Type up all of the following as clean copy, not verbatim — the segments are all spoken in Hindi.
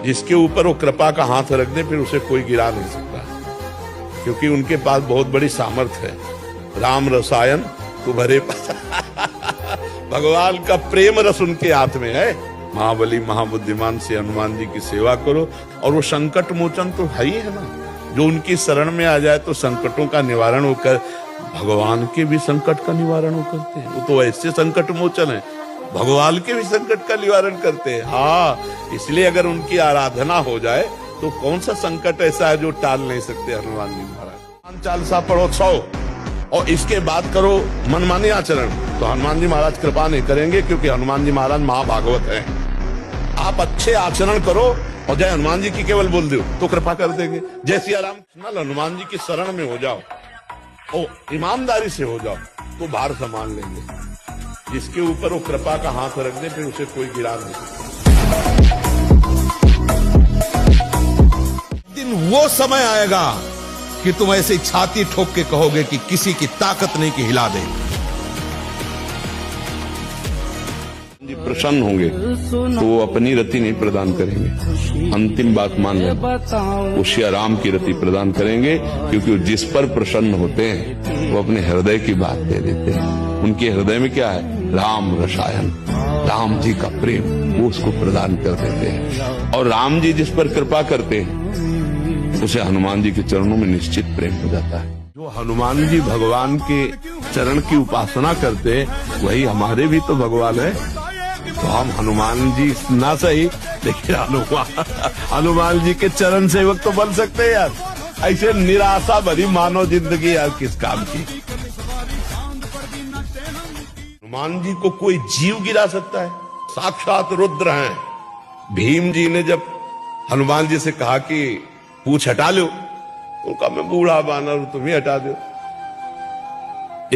जिसके ऊपर वो कृपा का हाथ रख दे फिर उसे कोई गिरा नहीं सकता, क्योंकि उनके पास बहुत बड़ी सामर्थ्य है। राम रसायन तुम्हारे पास भगवान का प्रेम रस उनके हाथ में है। महाबली महाबुद्धिमान से हनुमान जी की सेवा करो, और वो संकट मोचन तो है ही है ना। जो उनकी शरण में आ जाए तो संकटों का निवारण होकर भगवान के भी संकट का निवारण हो करते हैं। वो तो ऐसे संकट मोचन है, भगवान के भी संकट का निवारण करते हैं। हाँ, इसलिए अगर उनकी आराधना हो जाए तो कौन सा संकट ऐसा है जो टाल नहीं सकते हनुमान जी महाराज। चालीसा पढ़ो 100 और इसके बाद करो मनमानी आचरण, तो हनुमान जी महाराज कृपा नहीं करेंगे, क्योंकि हनुमान जी महाराज महाभागवत हैं। आप अच्छे आचरण करो और जय हनुमान जी की केवल बोल दो तो कृपा कर देंगे। जय सिया राम, हनुमान जी की शरण में हो जाओ और ईमानदारी से हो जाओ तो भार संभाल लेंगे। जिसके ऊपर वो कृपा का हाथ रख दे फिर उसे कोई गिरा नहीं सकता। दिन वो समय आएगा कि तुम ऐसे छाती ठोक के कहोगे कि किसी की ताकत नहीं कि हिला दे। प्रसन्न होंगे तो वो अपनी रति नहीं प्रदान करेंगे, अंतिम बात मान लें, वो श्री राम की रति प्रदान करेंगे, क्योंकि वो जिस पर प्रसन्न होते हैं वो अपने हृदय की बात दे देते हैं। उनके हृदय में क्या है? राम रसायन, राम जी का प्रेम, वो उसको प्रदान कर देते हैं। और राम जी जिस पर कृपा करते हैं उसे हनुमान जी के चरणों में निश्चित प्रेम हो जाता है। जो हनुमान जी भगवान के चरण की उपासना करते हैं वही हमारे भी तो भगवान है। तो हम हनुमान जी ना सही, लेकिन हनुमान जी के चरण सेवक तो बन सकते हैं यार। ऐसे निराशा भरी मानव जिंदगी यार किस काम की। हनुमान जी को कोई जीव गिरा सकता है? साक्षात रुद्र हैं। भीम जी ने जब हनुमान जी से कहा कि पूछ हटा लो, तो कहा मैं बूढ़ा बानर तुम ही हटा दो।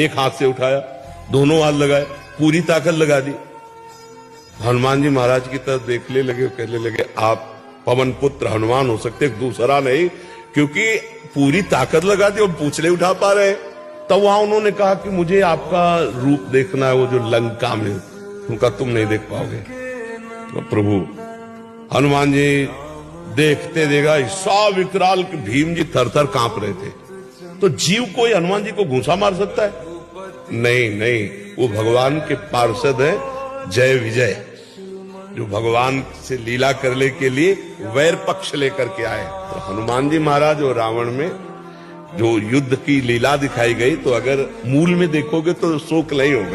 एक हाथ से उठाया, दोनों हाथ लगाए, पूरी ताकत लगा दी। हनुमान जी महाराज की तरफ देखने लगे, कहने लगे आप पवन पुत्र हनुमान हो सकते, दूसरा नहीं, क्योंकि पूरी ताकत लगा दी और पूछ ले उठा पा रहे। तब वहां उन्होंने कहा कि मुझे आपका रूप देखना है, वो जो लंका में, उनका तुम नहीं देख पाओगे। तो प्रभु हनुमान जी देखते देगा ऐसा विकराल कि भीम जी थर थर कांप रहे थे। तो जीव कोई हनुमान जी को घूंसा मार सकता है? नहीं नहीं, वो भगवान के पार्षद है, जय विजय, जो भगवान से लीला करने के लिए वैर पक्ष लेकर के आए। तो हनुमान जी महाराज और रावण में जो युद्ध की लीला दिखाई गई, तो अगर मूल में देखोगे तो शोक नहीं होगा।